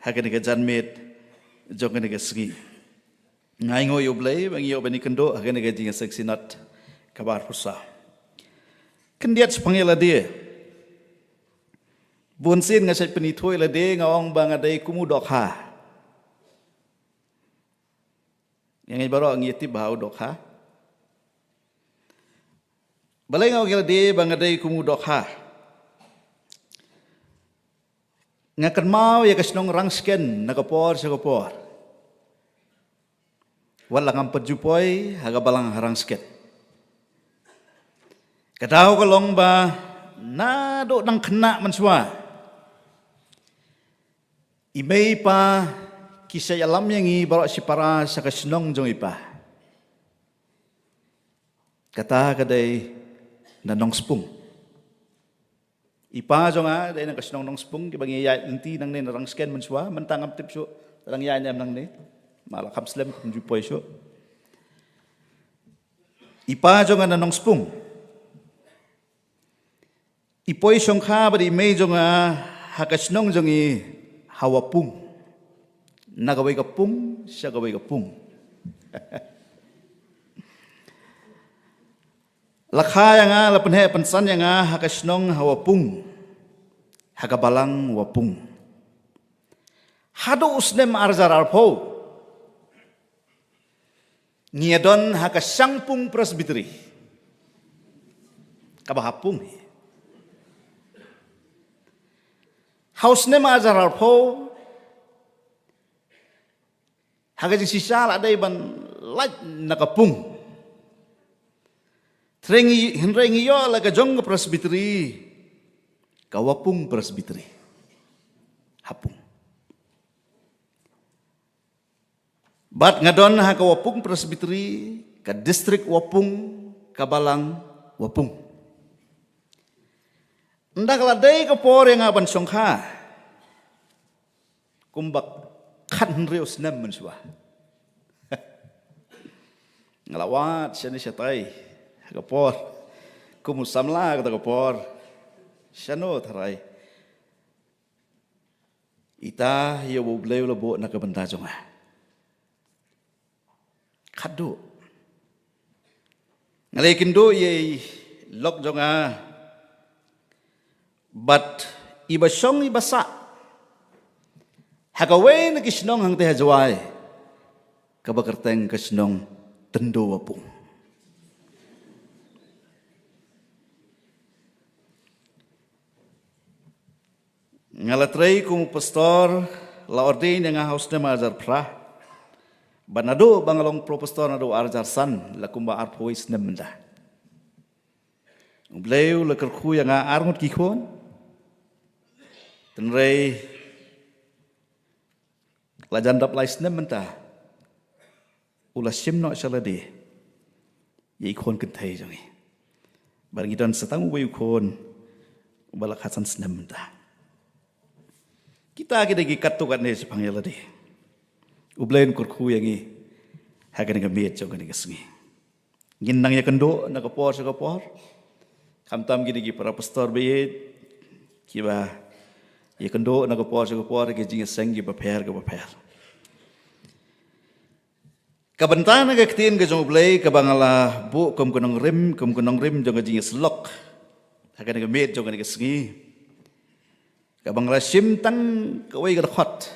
hakan ga janmet jongan ga sgi ngai ngo yoblai bang yo bani kendo hakan ga jinga seksinat kabar pusa kendiat sepangela dia bunsin ngasai penithoi la de ngawang bang adai kumu dokha yang ai baro ngiti bau dokha balai ngawang la de bang adai kumu dokha ngakan mau ya kasnong rangsken nakapor sakapor wala ngam pejupoi haga balang harangsken kadau kalong ba na do nang kena mansua imei pa kisah alam yang i barak si para sa kasnong jong ipa kata kadai nanong spung ipa jonga dai nang kasnong nong spung ki bangi ya inti nang ne narang scan mansua mentangam tip so rang ya nyam nang ne mala kham slam kun ju poi so ipa jonga nanong spung ipoi songkha bari mei jonga hakasnong jongi hawapung nagawai kapung syagawai kapung lakha yang lapan he pensan yang hakasnong hawapung hagabalang wapung hado usnem arzar arpo niadon hakasangpung presbiteri kabahapung hausnem arzar arpo hagajing sisal adai ban laj nakapung Trengi henrengi yo laga jong presbiteri kawapung presbiteri hapung bat ngadon ha kawapung presbiteri ka distrik wapung kabalang wapung ndak ladai ka por yang aban songkha kumbak kan reus nem mensua ngalawat syane syatai kapor kumusamla kata kapor syano tharai ita ya bubleu lebo nak benda jonga khadu ngalekin do ye lok jonga but ibasong ibasa hagawe na kisnong hang teh jawai kabakerteng kisnong tendo wapung ngalatrai kumu pastor la ordain yang hausna majar pra banado bangalong pro pastor nado arjar san la kumba arpois nemda ubleu la kerku yang arngut kikon tenrei la jandap lais nemda ula simno salade ye ikon kentai jangi barang idon setang uwe ikon balak hasan nemda kita gi katukan ne sepangela de ublain kurku yang i hagan ga met jong ga sngi ginnang ya kendo nakapor sakapor kamtam gi para pastor be kiba ya kendo nakapor sakapor gi jing seng gi baper ga baper kabantana ga ktin ga jong ublai ka bangala bu kum kunong rim jong ga jing slok hagan ga met jong ga sngi kabang rasim tang kawai ga khot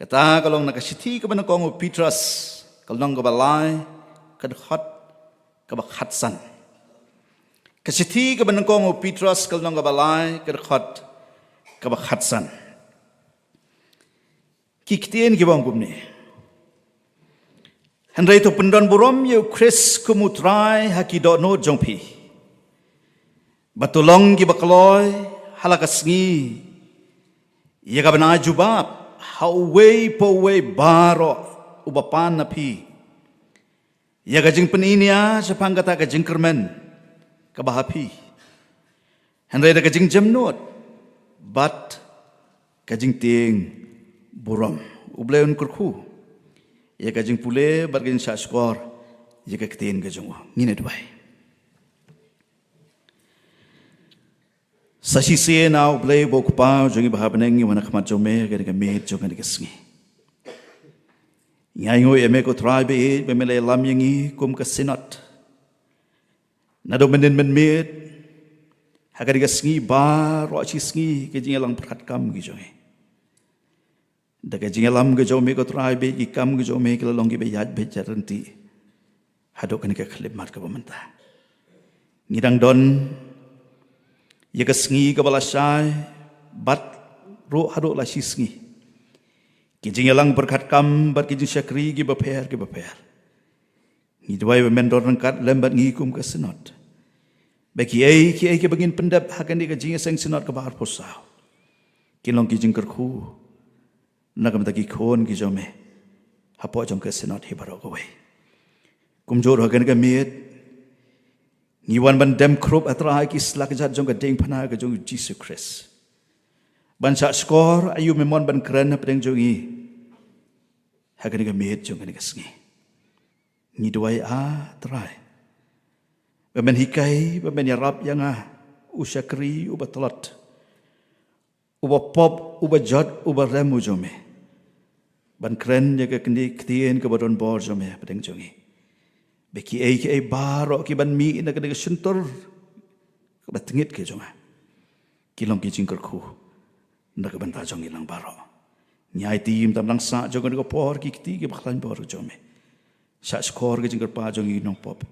kata kalong nakasiti ka ban kong Petrus kalong ga balai ka khot ka ba khatsan kasiti ka ban kong Petrus kalong ga balai ka khot ka ba khatsan kiktien ki bang gumne handai to pendon burom yu Chris kumutrai hakido no jongpi batulong ki bakloy halakasngi ya kabana jubab haway poway baro ubapan napi ya gajing peninia sepang kata gajing kermen kabahapi handai da gajing jamnot bat gajing ting buram ubleun kurku ya gajing pule bargin sa skor ya kaktin gajung ngine duai sa sisi nau blay bo kupa jongi bahabeneng wana khamat jome ga ga me jonga ga sngi ngai ngoi eme ko tribe e be mele lam yangi kum ka sinat na do menen men met ha ga ga sngi ba ro chi sngi ke jinga lang prat kam gi jongi daga jinga lam ga jome ko tribe gi kam gi jome ke long gi be yad be jaranti hado kan ka khlib mar ka bamanta ngidang don ya ka sngi ka balasai bat ro hado la shi sngi ki jinga lang berkat kam bat ki jing syakri gi baper ngi dwai men dor kat lembat ngi kum ka senot bagi ai ki bagin pendap hakan di ka jinga seng senot ka bar posau ki long ki jing kerku nagam taki khon ki jome hapo jong ka senot hi baro ko wei kumjor hagan ka miet ngiwan ban dem krop atra ki slak jat jong ka ding phana ka jong Jesus Christ ban sa skor ayu memon ban kran pedeng jongi hagan ka miet jong ka sngi ni duai a trai ben hikai ben yarab yanga usyakri ubatlat uba pop uba jot uba remu jome ban kran ya ka kendi ktien ka badon bor jome pedeng jongi beki ai baro ki ban mi na ka suntur ka batngit ke jonga kilong ki jingker khu na ka ban ta jongi lang baro nyai tim tam lang sa jonga ka por ki kti ki baklan bor jome sa skor ki jingker pa jongi nong pop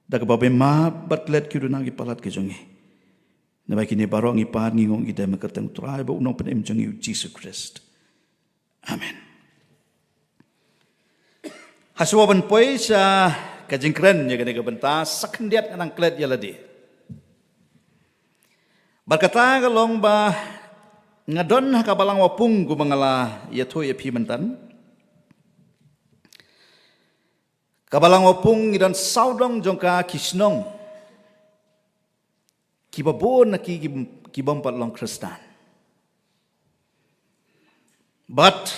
da ka babe ma batlet ki dunang ki palat ke jongi na ba kini baro ngi par ngi ngong ki dem ka teng trai ba unong penem jongi Jesus Christ amen haswaban poisa kajingkren ya kene benta sakendiat nang klet ya ladi berkata kalong ba ngadon ka balang wapung gu mangala ya to ya pi mentan kabalang wapung ngidon saudong jongka kisnong kibabon na kibampat long Kristan but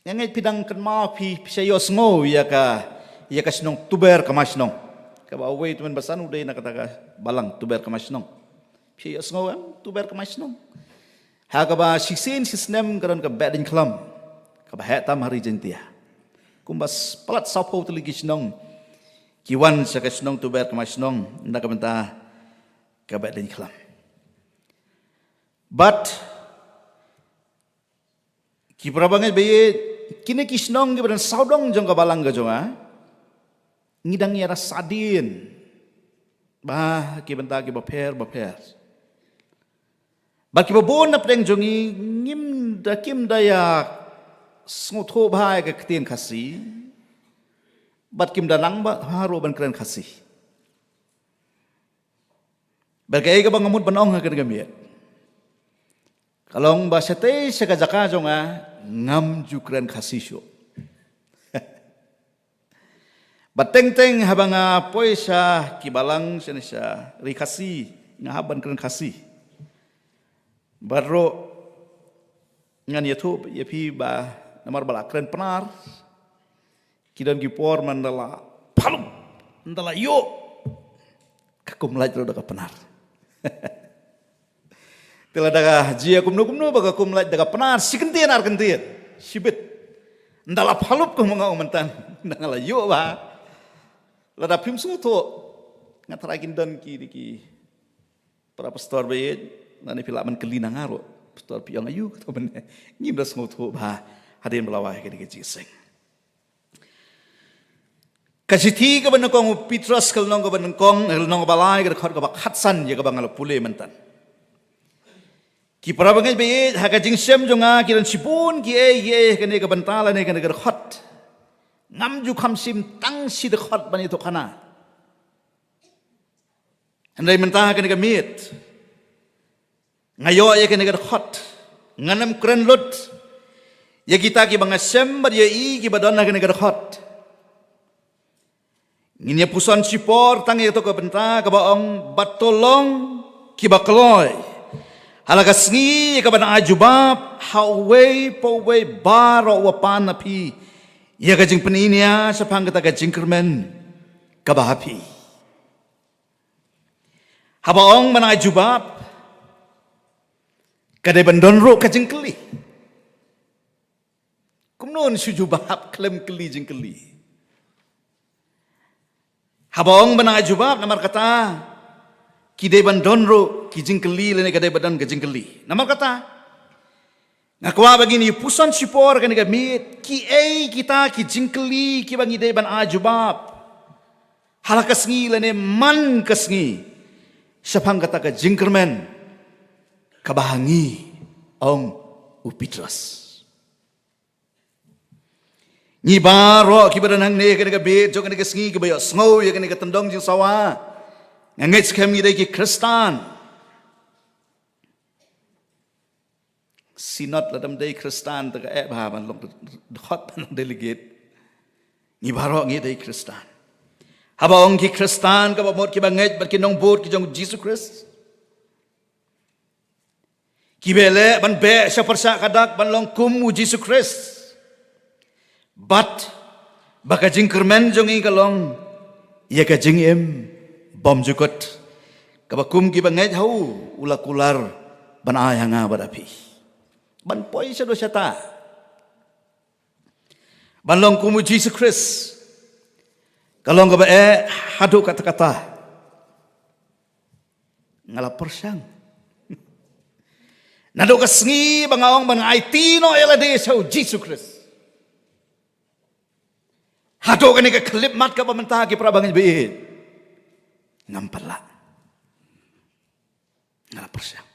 yang ay pidang kanma pi sayos ngo ya ka sinong tuber kamasnong ka ba wait men basan uday nakataka balang tuber kamasnong sayos ngo tuber kamasnong ha ka ba sisin sisnem karon ka badin klam ka ba hetam hari jentia kumbas palat sapo tuligi sinong kiwan sa kasnong tuber kamasnong nakabenta ka badin klam but kiprabangai baye kini kisnong gibaran saudong jong kabalang ga jonga ngidang yara sadin bah kibenta ki baper ba ki babon na preng jongi ngim da kim daya smotho bhai ka ktin khasi bat kim danang ba haro ban kren khasi berkai ka bangamut banong ha kan gamiet kalong ba sete saka jaka jonga ngam jukran khasisyo bateng-teng habanga poisa kibalang senesa rikasi ngahaban kren khasi baro ngan youtube yapi ba namar bala kren penar kidan gipor mandala palum mandala yo kakum laj ro daga penar tela daga jia kumno baga kum laj daga penar sikentian arkentian sibit ndala palup ko mga umantan ndala yo ba lada pim suto ngatarakin don ki para pastor be nani pilaman kelina ngaro pastor piang ayu to ben ngibras ngoto ba hadin belawai ke jiseng kasiti ka ban kong Petrus kalnong ka ban kong nong balai ka khot ka khatsan ya ka bangal pule mentan ki parabangai be ha ka jingsem jonga kiran sipun ki e ka ne ka bantala ne ka ne ka khot ngam ju khamsim tang si de khot bani to khana andai mentah ka ne ka mit ngayo ya ka ne ka khot nganam kren lut ya kita ki bangasem bar ya i ki badon ka ne ka khot nginya pusan sipor tangi to ka benta ka baong batolong ki bakloy halaga sngi ka bana ajubab haway poway baro wapan api ya ka jing peninia sa pangkata ka jingkermen ka bahapi Habaong manay jubab. Kadai bandonro kajeng keli. Kumnon su jubab klem keli jeng keli. Habaong manay jubab namar kata. Kidai bandonro kijeng keli lene kadai badan kajeng keli. Namar kata. Ngakwa begini pusan sipor kan gamit ki kita ki jingkeli ki bangi de ban ajubab halakas ngi lene man kasngi sapang kata ka jingkermen kabahangi ong upitras ni baro ki badan hang ne kan gabit jo kan kasngi ki bayo snow ya kan tendong jing sawa ngait skam ngi de ki kristan sinot ladam day Kristan taga bahaban long dot panang delegate ni barok ngi day Kristan habaong ki Kristan ka bamot ki banget bar ki nong bot ki jong Jesus Christ ki bele ban be sa persa kadak ban long kum Jesus Christ but baka jing kermen jong i kalong ya ka jing em bom jukot ka bakum ki banget hau ulakular ban ayanga badapi ban poi sa do syata ban long kumu Jesus Christ kalong ka ba hadu kata-kata ngalapor siyang nado kasngi bangaong ban aitino elade sa Jesus Christ hadu kani ka klip mat ka pamantah ki prabangin biit ngampala ngalapor siyang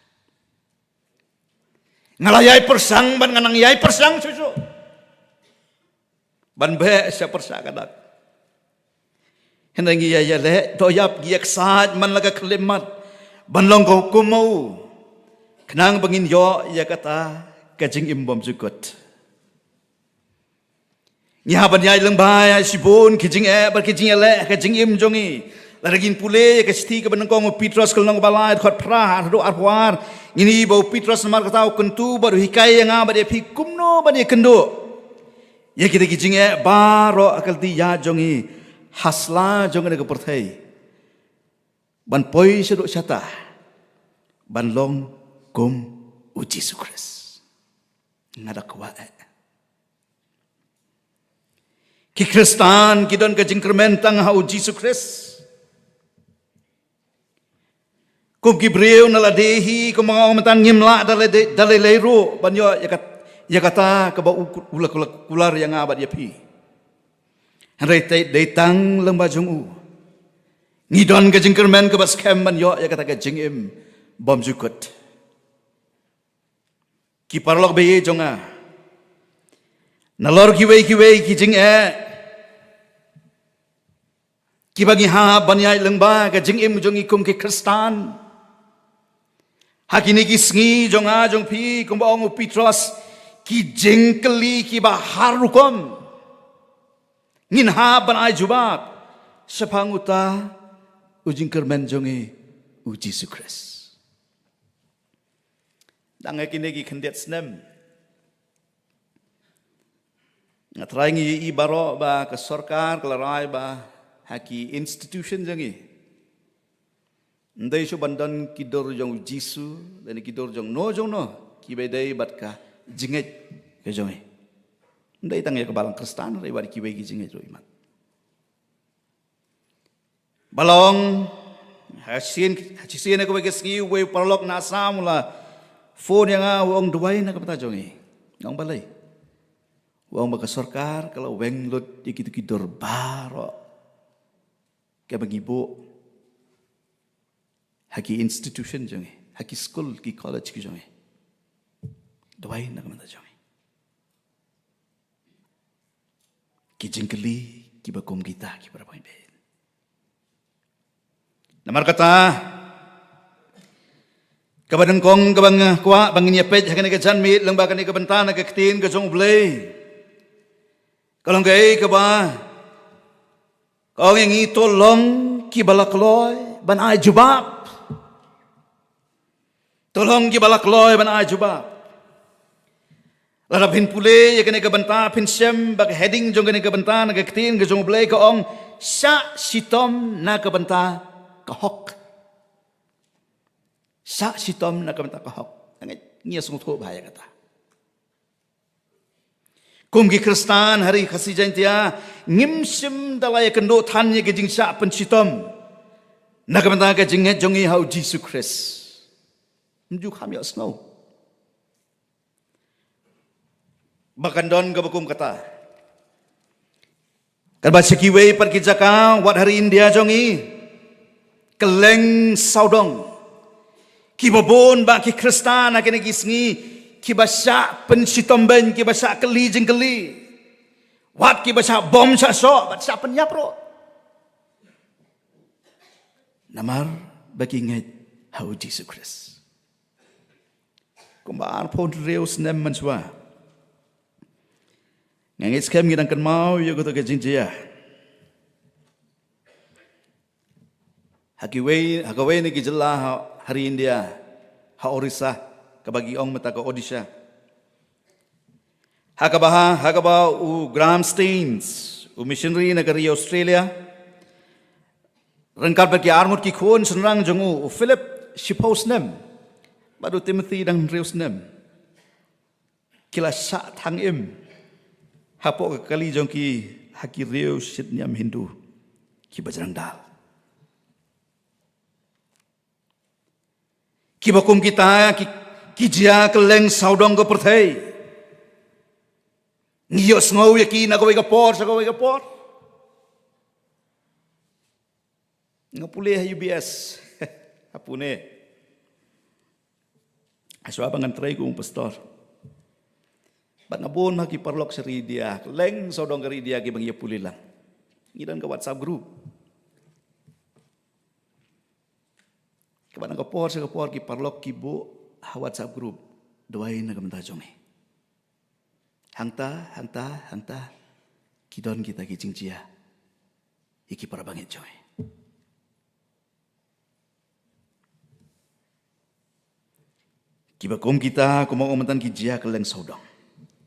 ngalayay persang ban nganang yay persang susu ban be siya persa kadak henang iya le toyap giyak saat man laga kelimat ban long ko kumau kenang bangin yo ya kata kajing imbom jukot nya ban yay lang bay sibon kijing bar kijing le kajing im jongi laragin pule ka sti ka banangkong Petros kalnong balay khot pra hadu arwar ini bau Petros namar katau kentu baru hikay nga ba de kumno ba de kendo ya kita kijing baro akal ti ya jongi hasla jongi ka perthai ban poi sedo syata ban long kum uji sukres ngada kwa ki Kristan kidon ka jingkermen tang ha uji sukres kum gibreu naladehi kum mga umatan ngimla dalay lero banyo ya kata ka ba ular yang abad ya pi hanray datang lang bajung u ngidon ka jingkermen ka bas kem banyo ya kata ka jingim bom jukot ki parlok be jonga nalor kiwei ki jing ki bagi ha banyai lengba ka jingim jongi kum ki Kristan hakini kisngi jonga jong pi kumbaong Petros ki jengkeli ki baharukom ngin ha ban ai jubab sepanguta ujing kermen jongi uji sukres dangai kini ki kendet snem ngatrangi i baro ba ke sorkar kelarai ba haki institution jongi ndai so bandan kidor jong jisu dan kidor jong no ki bedai batka jinget ke jongi ndai tang ya ke balang Kristan rai bar ki begi jinget ro iman balong hasin ko begi ski we parlok na samula phone yang wong dubai na kapata jongi ngong balai wong baka sorkar kalau weng lot ikitu kidor baro ke bagibo haki institution jonge haki school ki college ki jonge dawai na kamata jonge ki jingkeli ki bakom kita ki berapa imbe namar kata kabadang kong kabang kwa bangin yapet hakane ka janmit lang bakane ka bantana ka ktin ka jong blay kalong kay ka ba kong yang itolong ki balakloy ban ay jubab tolong ki balakloy ban ay jubab larapin pule ya kene ka banta pin syam bak heading jong kene ka banta na ka ktin ka jong blay ka ong sya sitom na ka banta ka hok Sa sitom na kamta kahok. Ngia sungto bahaya kata. Kumgi Kristan hari kasih jantia ngimsim dalai kendo tanya ke jing sa pen sitom. Na kamta ke jing jongi hau Jesus Christ. Mju kami asno. Bahkan don ke bakum kata. Kan baca kiwei per kijaka wat hari India jongi keleng saudong. Kibabon ba ki Kristan akan gisngi kibasa pensitomben kibasa keli jengkeli. Wat kibasa bom sa so bat sa penyapro. Namar bagi ngai hau Jesus Christ. Kumbar pon reus nem manswa. Ngai skem ngidang kan mau yo goto ke jinjia. Hakawai ni kijela hari India ha Orissa kabagi ong mata ka Odisha. Hakaba u Graham Staines u missionary negeri Australia. Rengkar bagi armut ki khon senrang jongu u Philip Shiposnem. Baru Timothy dan Reusnem. Kila sa thang im. Hapok kali jong ki haki Reus Sidniam Hindu ki Bajrang Dal. Ki bakum kita ki jia keleng saudong ko perthai. Ngiyos ngau yaki na kawai kapor sa kawai kapor. Ngapulih UBS. Apune. Aswa bangan try kong pastor. Bat nabon maki parlok sa ridia. Keleng saudong ka ridia ki bang yapuli lang. Ngidan ka WhatsApp group. Kapan kapor sa kapor ki parlok ki bu WhatsApp group doain na kamta jongi. Hangta kidon kita ki jingcia. Iki para bangit jongi. Kibakom kita kumang umatan ki jia keleng saudong.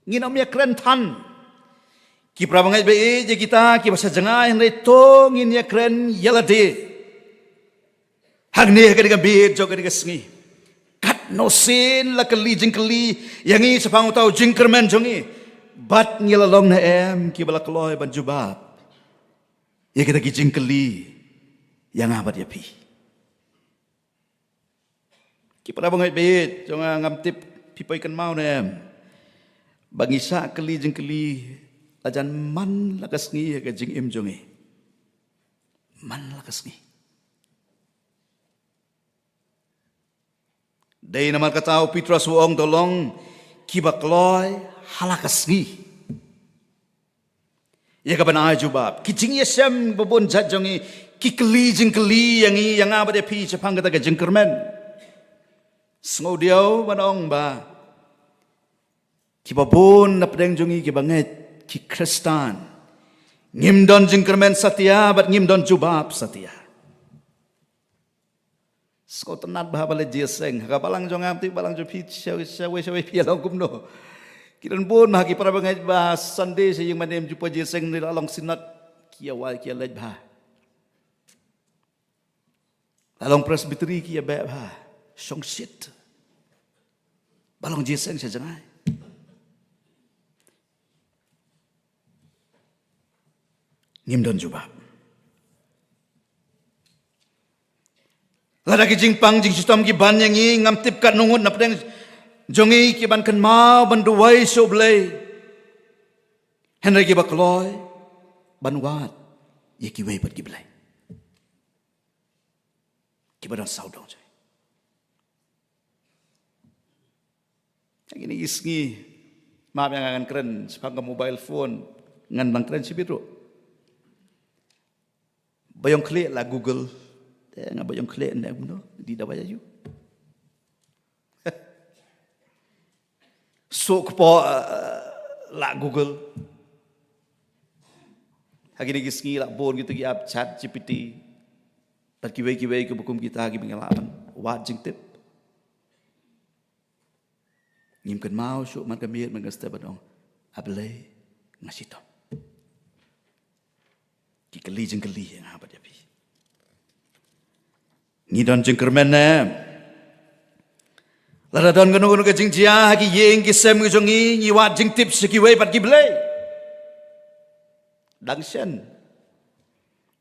Nginam ya keren tan. Ki para bangit be je kita ki basa jengah yang reto ngin ya keren yalade. Hagni kadiga bid jo kadiga sengi. Kat no sin la kali jingkeli yangi sapang utau jingkermen jongi. Bat ngilalong na ki bala kloy ban jubab. Ya kita ki jingkeli yang abat ya pi. Ki para bangai bid jonga ngamtip pipai kan mau na bangisa keli jingkeli ajan man lakas ngi ka jing im jongi. Man lakas ngi. Day naman katao Petrus uong tolong kibakloy halakas ngi. Ya kaban ay jubab. Kijing yasem babon jat jongi kikeli jingkeli yang abad ya pi sepang kata ka jingkermen. Sengaw diaw manong ba. Kibabon na pedeng jongi kibanget ki Kristan. Ngimdon jingkermen satya bat ngimdon jubab satya. Sko tenat bahabale jeseng ka balang jong amti balang jo pit shawe pi along kumno kiran bon haki para bangai ba Sunday sa yung manem jupa jeseng ni along sinat kia wal kia lej ba along presbytery kia ba song shit balong jeseng sa jangai ngimdon jubab. Lada ki jingpang jing sistem ki ban yang ngamtip kat nungut nap deng jongi ki ban kan mau ban duwai so blai henry ki bakloy ban wat ye ki wei pat ki blai ki ban saudong jai ini isngi maaf yang akan keren sepang mobile phone ngan bang keren sibiro bayong klik lah Google ngapa yang klik nak guna di dah bayar you so kepo lah Google hari ni gisngi lah bon gitu ki app chat GPT pat kiwei ke bukum kita ki pengalaman wat jing tip ngimkan mau so man kamit man step dong ablay ngasito ki keli jing keli yang apa dia pi ngidon jengkermen na Laradon gano ka jing jia ki yeng ki sem ki jongi ni wat jing tip si ki wei pat ki blei. Dang sian.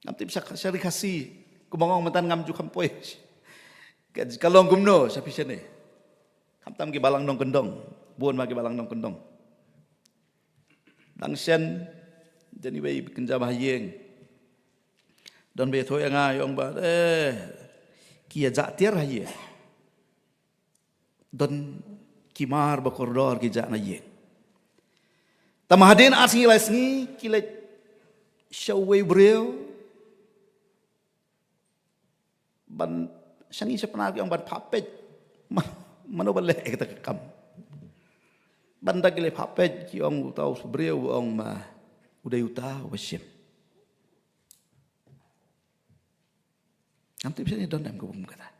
Ngam tip sak sari kasi kumangong matan ngam ju kampoi. Kalong gumno sapi sian ni. Kam tam ki balang nong kendong, buon ma ki balang nong kendong. Dang sian jadi wei kenja bah yeng. Don be thoi anga yong ba kia ja tiar ha ye. Don kimar ba koridor ki ja na ye. Tamahadin asngi lasngi kilet shawai breu ban sangi sepenar yang ban papet mano bale kita kam. Ban dagile papet ki ong tau breu ong ma uday uta wasim. Am tip sini don am ko bum kata.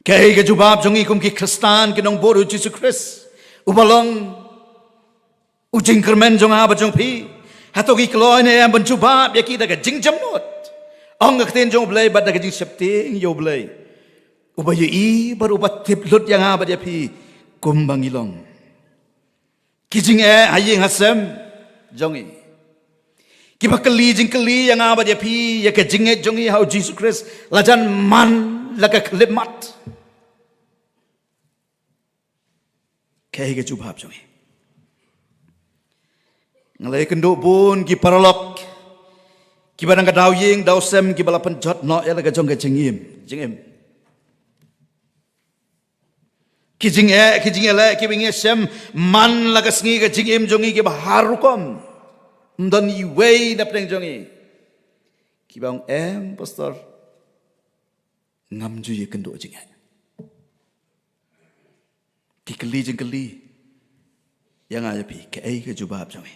Kaya ka jubab jong ikum ki Kristan kinong boru Jesus Christ. Ubalong ujing kermen jong aba jong pi. Hato ki kloy ne am jubab ya kita ka jing jamot. Ong ka ten jong blay bad ka jing septing yo blay. Ubay i baru bat tip lut yang aba dia pi kumbang ilong. Kijing ayeng hasem jong i. Kiba keli jing keli yang aba dia pi ya ka jing jong i how Jesus Christ lajan man laga klimat. Kaya ka jubab jong i. Ngalay kendo bun ki paralok. Kiba nang ka daw ying daw sem ki balapan jot no ya laga jong ka jingim. Jingim. Kijing le ki bingi sem man laga sngi ka jingim jong i ki baharukom. Ndon i wei na preng jong i. Kiba ong pastor ngam ju ye kendo jing ki keli jing keli yang aja pi ke ai ke jubab jong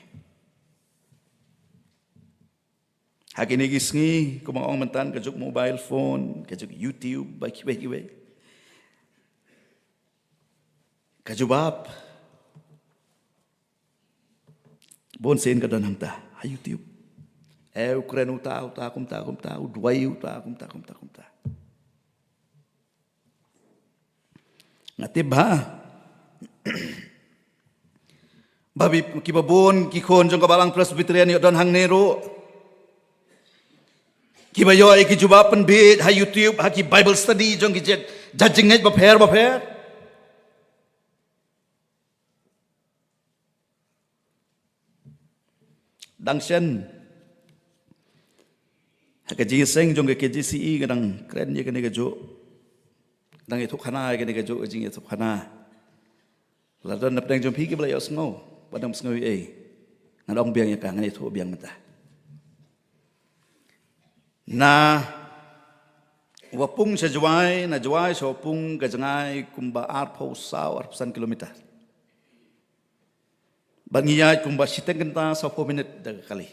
hakini gisngi ko ong mentan ke juk mobile phone ke juk YouTube baki baki ke jubab bon sen ka don hamta ha YouTube Ukraine uta kumta duai uta kumta ngatib ha babi kibabon kikon jong kabalang presbyterian yo don hang nero kibayo ay kijuba penbit ha YouTube ha ki Bible study jong ki judging it baper dangsen ha ka jiseng jong ke JCE kadang keren ye kene ke jo dang itu khana ke ne ke jo jing itu khana ladon nap dang jom pi ke bla yo sngo badam sngo ngadong biang ya ka ngani thu biang mata na wapung sa juai na juai so pung ka jangai kumba arpo saw arpsan kilometer bangiya kumba siteng kenta 10 minit daga kali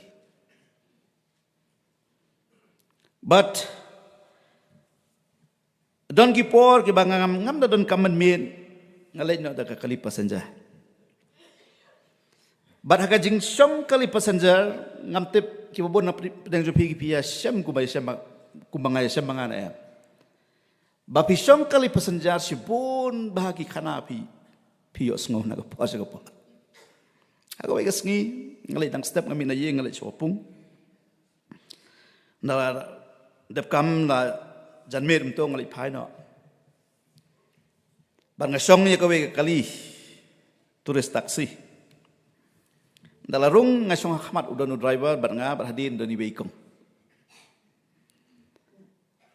but don kipor ki bangam ngam da don kamen min ngalai no da kali passenger bat haga jing som kali passenger ngam tip ki babon na pedang jopi ki pia sem ku bai sem kumbangai sem mangana ya bapi som kali passenger si bon bahagi khana pi yo sngo na ko pas ko haga wai gasngi ngalai dang step ngami na ye ngalai chopung na dep kam na janmir mto ngali phai no ban ngasong ye kawe kali turis taksi dalarung ngasong khmat udon driver ban nga berhadin doni beikong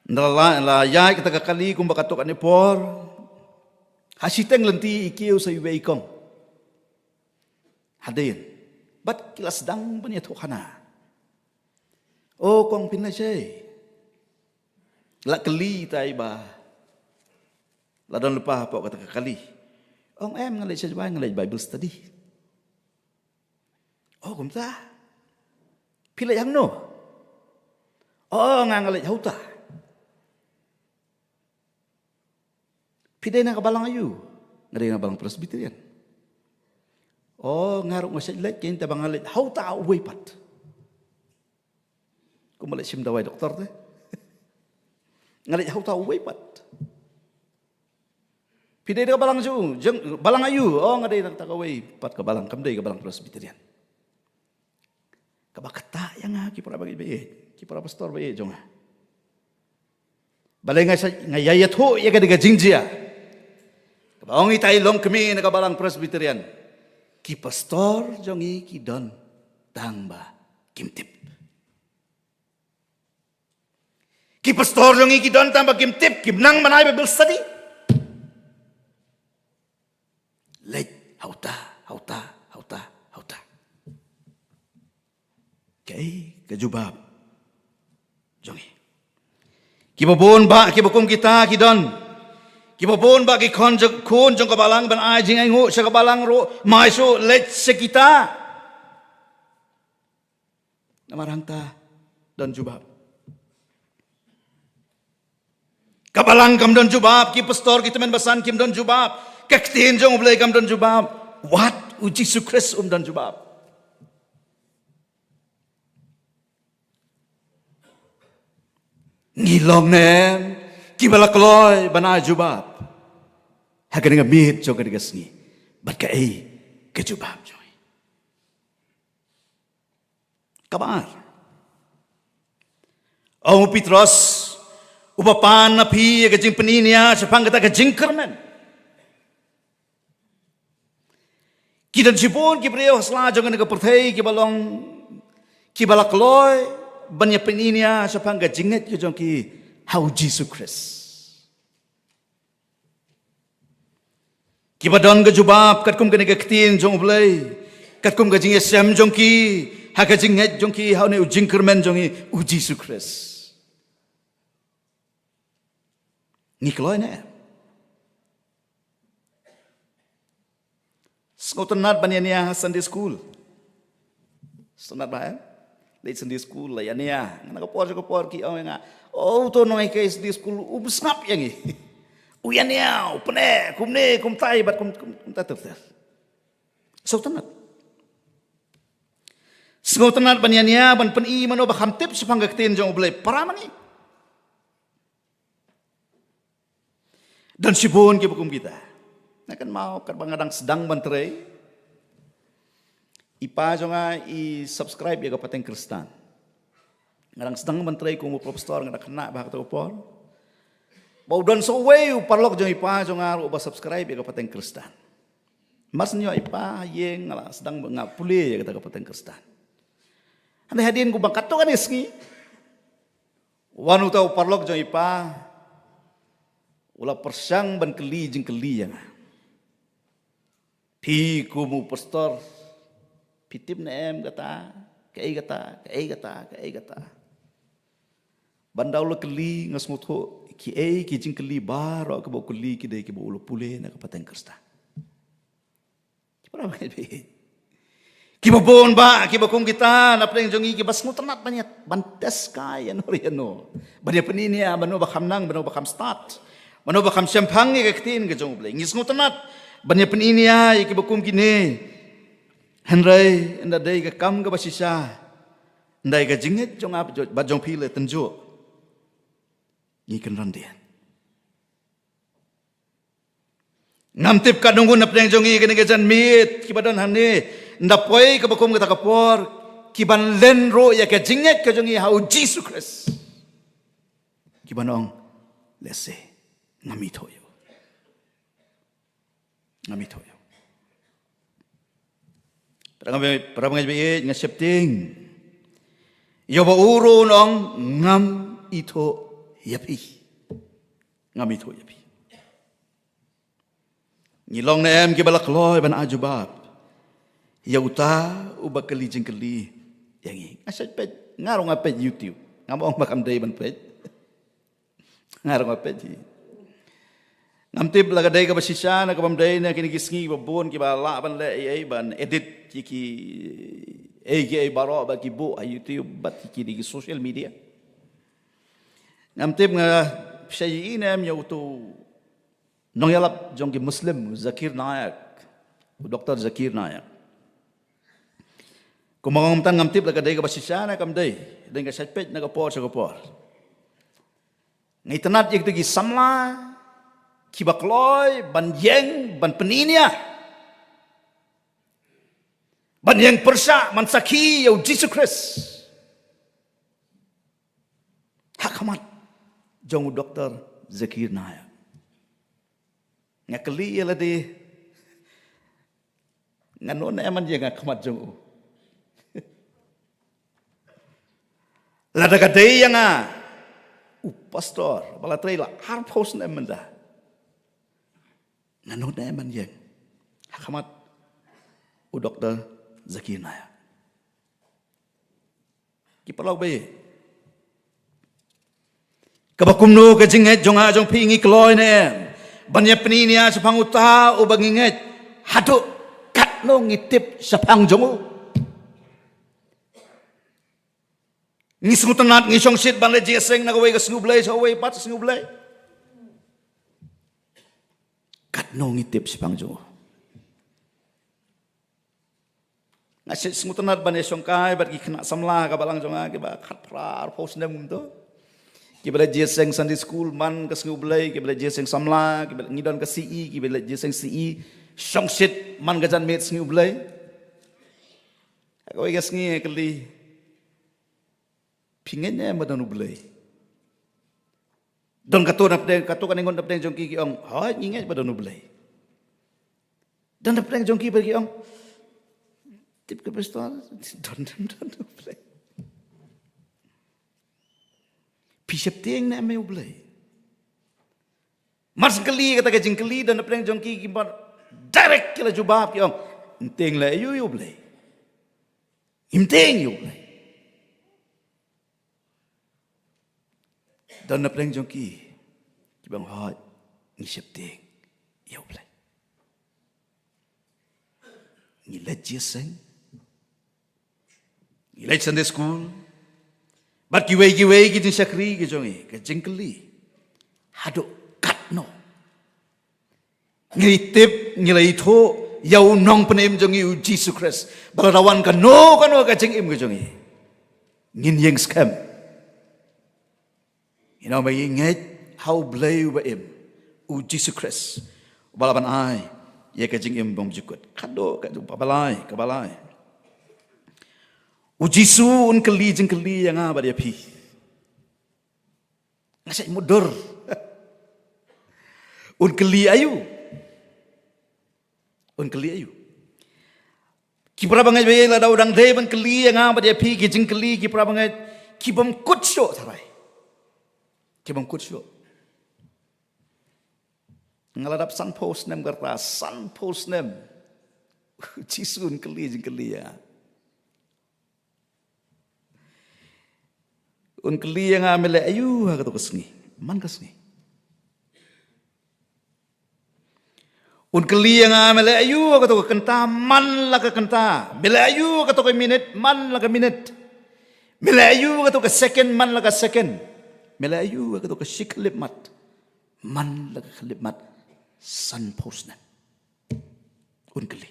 ndala la ya kita kali kum bakatok ane por hasiteng lenti ikiu sa beikong hadin bat kilas dang banya thokana o kong pinna sei la keli tai ba la don lupa apa kata kali ong ngalai sejawai ngalai Bible study kumta pila yang no ngalai hauta pidai na kabalang ayu ngalai na balang presbyterian ngaruk ngasay lek kin tabang ngalai hauta uway pat kumalai sim dawai doktor teh Ngalit hau tahu wepat. Pidai ka balang ju, balang ayu, oh ngadai tak away pat ka balang kamdai ka balang presbyterian. Kabakata yang ki para bagi bae, ki para pastor bae jonga. Balai ngayayat ho ya ka diga jingjia. Kabaong itai long kami na ka balang presbyterian. Ki pastor jongi ki don tangba kimtip. Ki pastor jongi ki don tangba kimtip, kimnang manay Bible study. Leit hauta. Kay kajubab. Jongi. Kibabon ba kibakum kita kidon. Kibabon ba ki kon jong kabalang ban ai jing ai ngo sa kabalang ro mai so let se kita. Namarang ta don jubab. Kabalang kam don jubab ki pastor ki temen basan kim don jubab. Kaktiin jong ulay kam don jubab. What uji sukres don jubab. Ngilong nem kibalakloy bana jubab. Hagan nga mit jong kadigas ni. Bat ka ay kajubab joy. Kabar. Ang Petros upapan na pi kajing peninia sa panggata kajing kermen. Kidan sipon kibreo hasla jong nga pertay kibalong kibalakloy banyak peninia sa pangga jinget yo jong ki hau Jesus Christ. Kibadon ga jubab kat kum ga negaktin jong ulay kat kum ga jinget sem jong ki ha ga jinget jong ki hau ne ujing kermen jong u Jesus Christ. Nikloy ne. Skotenat baniania Sunday school. Sunat ba? Late Sunday school lah yan niya. Nakapor ki nga. Oh to nung kay Sunday school ubsnap yang i. Uyan niya, upne, kumtay bat kum tater. So tanat. So tanat ban yan niya ban pani mano ba kamtip sa panggaktin jong ublay para mani. Dan sibon ki bukum kita. Nakan mau kat bangadang sedang banterai. Ipa jonga i-subscribe ya kapateng Kristan. Ngadang sedang menteri kumu profesor ngadak kena bah kata upor. Bau don so way parlok jong ipa jonga uba subscribe ya kapateng Kristan. Mas nyo ipa yeng ngala sedang ngapuli ya kata kapateng Kristan. Ande hadiin ku bangkat to kan iski. Wanu tau parlok jong ipa ula persyang ban keli jeng keli yang. Pi kumu pastor pitip na em kata, kay kata. Bandaw la keli ngasmut ho ki jing keli baro ka bo keli ki dai ki bo ulo pule na kapateng Krista. Para be. Ki babon ba ki bakum kita na preng jongi ki basmut tanat banyak bantes kay ano riano. Banyak peninia bano bakam nang bano bakam start. Bano bakam sempang ki kaktin ka jong ble. Ngismut tanat banyak peninia ki bakum kini. Henry enda day ka kam ka basisa ndai ka jinget jong ap ba jong pile tenjo ni kan randian ngamtip ka nungun na preng jong i ka jan mit kibadan hane nda poi ka bakum ka takapor kiban lenro ya ka jinget ka jong i hau Jesus Christ kibanong lese ngamitoyo Para mga biit nga septing. Iyo ba uro nong ngam ito yapi. Ngam ito yapi. Ngilong na em kibalakloy ban ajubab. Yauta uba kalijing kali. Yangi. Asad pet ngarong apet YouTube. Ngamong makamday ban pet. Ngarong apet. Namtib lagaday ka basisya na kabamday na kinigisngi babon kibala ban le ay ban edit ki ay baro ba ki bu ay YouTube bat ki di social media. Namtib nga psayiinem ya uto nong yalap jong ki Muslim Zakir Nayak, Dr. Zakir Nayak. Kumangumtan ngamtib lagaday ka basisya na kamday, den ka satpet na kapor sa kapor. Ngai tenat yek tu gi samla kibakloi ban yeng ban peninia ban yeng persa man saki yau Jesus Christ hakamat jong doktor Zakir Naik ngakeli yala di nganon eman yeng hakamat jong lada kadai yang pastor bala trailer harpos eman dah nganon eman yeng hakamat doktor Zakir Naik kipalau bayi kabakumno kajinget jonga jong pingi kloy ne banyak peninia sepang uta o banginget haduk katno ngitip sepang jongu ngisung tenat ngisong sit ban le jeseng nagaway ka sngublay sa away pat sngublay katno ngitip sepang jongu ngasit sngutenat ban esong kai bat ki kena samla ka balang jonga ki ba khat prar pos nem to kibala jeseng Sunday school man ka sngublay kibala jeseng samla kibala ngidon ka CE kibala jeseng CE songsit man gajan met sngublay agaway ka sngi kali pingennya madan ublay don kato kaningon napdeng jongki ki ong ha inget madan ublay dan napdeng jongki pergi ong tip ke pastor don ublay pisep tieng na me ublay mas kali kata ke jingkeli dan napdeng jongki ki bar direct kila jubab ki ong inteng la yu ublay inteng ublay dan napdeng jongki kibang hot ngisep ting ya ublay ngilet jeseng ngilet Sunday school bat kiwei ki din sakri ki jongi ka jingkeli haduk katno ngitip ngilai tho yau nong penem jongi u Jesus Christ balarawan ka no ka jingim ki jongi ngin yeng scam may inget how blay ba im u Jesus Christ balaban ai ye ka jing im bom jukut kado ka jumpa balai u Jisu un keli jing keli yang ba dia pi ngasai mudur un keli ayu kipra bangai be la daudang de ban keli yang ba dia pi ki jing keli kipra bangai kibam kutso tharai kibang kutsyo ngaladap san post nem garta san post nem cisun keli jing keli ya un keli yang amele ayu ha to kesngi man kesngi un keli yang amele ayu ha to kenta man la ka kenta mele ayu ha to minute man la ka minute mele ayu ha to second man la ka second melayu agak tu kesikhlip mat man lagi khlip mat san posna unkeli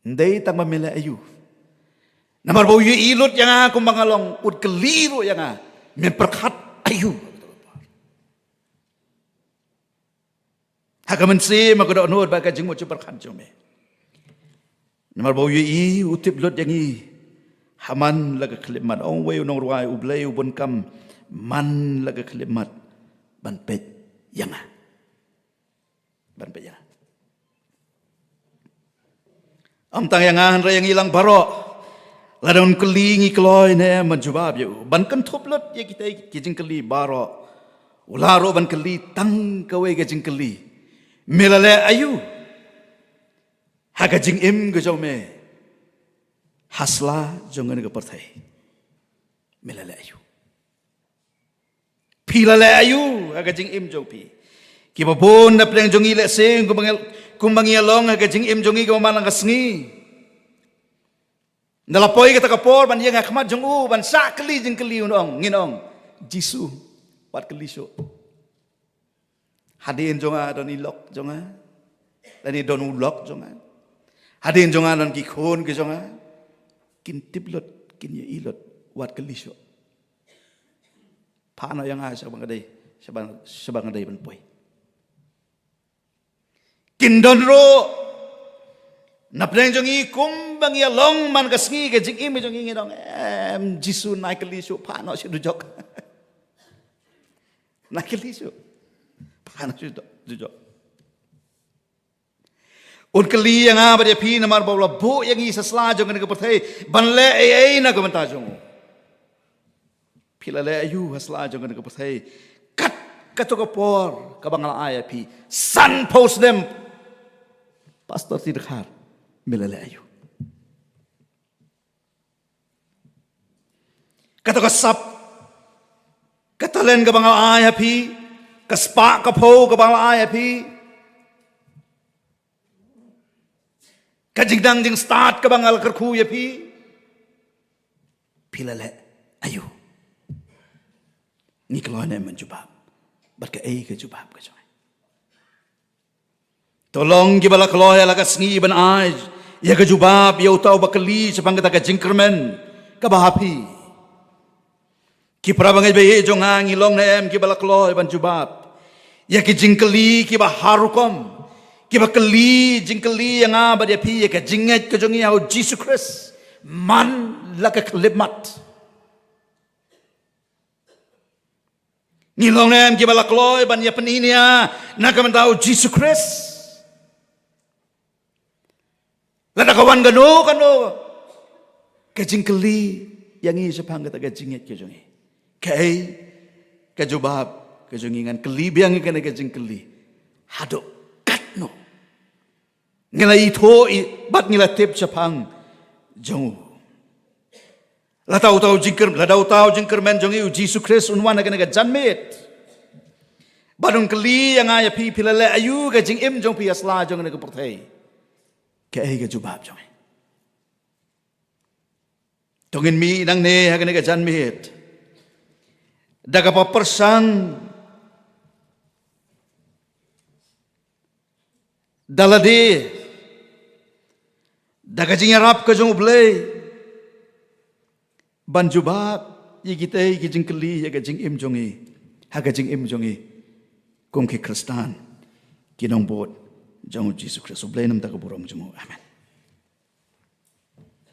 ndai tang melayu namar bau yu ilut yang aku mangalong unkeli ro yang memperkat ayu hakaman se magodo nod baga jingmo cuperkan jome namar bau yu i utip lut yang i haman laga kelimat ong wei unong ruai ublay ubon kam man laga kelimat ban pet yang am tang yang yang hilang barok ladon kelingi kloy ne menjubab yu ban kan thoplut ye kita kijing keli barok ularo ban keli tang kawe kijing keli melale ayu hagajing im gejome hasla jongan ke pertai melale ayu pilale ayu aga jing im jopi ki babon na pleng jongi le sing kumbangi along aga jing im jongi ke malang kasngi nalapoi kata kapor ban yang akmat jongu ban sakli jing keli unong nginong jisu wat keli so hadin jonga don ilok jonga dani don ulok jonga hadin jonga don ki khon ke jonga kin tiblot kin ye ilot wat kelisyo Paano yang ay sabang aday ban poy. Kindon ro napneng jong i kumbang ya long man kasngi ke jing imi jong ingi dong jisu naikalisu paano si dujok. Naikalisu paano si dujok. Un kali yang apa dia pi namar bawa bu yang isa selajong kan kepertai banle ai na kementar jong. Pila le ayu haslajong kan kepertai kat katokapor kabangal aya pi sun post them pastor tidkhar milale ayu. Katokasap katalen kabangal aya pi kaspa kapo kabangal aya pi kajigdang jing start kabangal kerku ya pi pilale ayu ni kelone menjubab berke ke jubab ke joy tolong gibala keloya la kasngi ban aj ya ke jubab ya utau bakali sepang kita ke jingkermen ka bahapi ki prabangai be jonga ngilong na em gibala keloya ban jubab ya ke jingkeli ki baharukom kiba keli jingkeli yang apa dia pi ke jinget ke jongi au Jesus Christ man laka klimat ngilong nem kiba lakloy ban ya peninia nak mentau Jesus Christ lada kawan kanu ke jingkeli yang i sepang kata ke jinget ke jongi kai ke jubab ke jongi ngan keli biang ke jingkeli hadok no ngelai tho bat ngila tip sepang jong la tau jingker men jong u Jesus Christ unwan ka janmet badung keli yang aya pi pilale ayu ka jing im jong pi asla jong ka perthai ka ai ka jubab jong tongin mi nang ne ha ka janmet daga pa persang dalade daga jing rap ka jong blay ban jubab yi gitai ki jing keli ya ka jing im jongi ha ka jing im jongi kum ki kristan kinong bot jong Jesus Christ blay nam ta ka burong jong amen.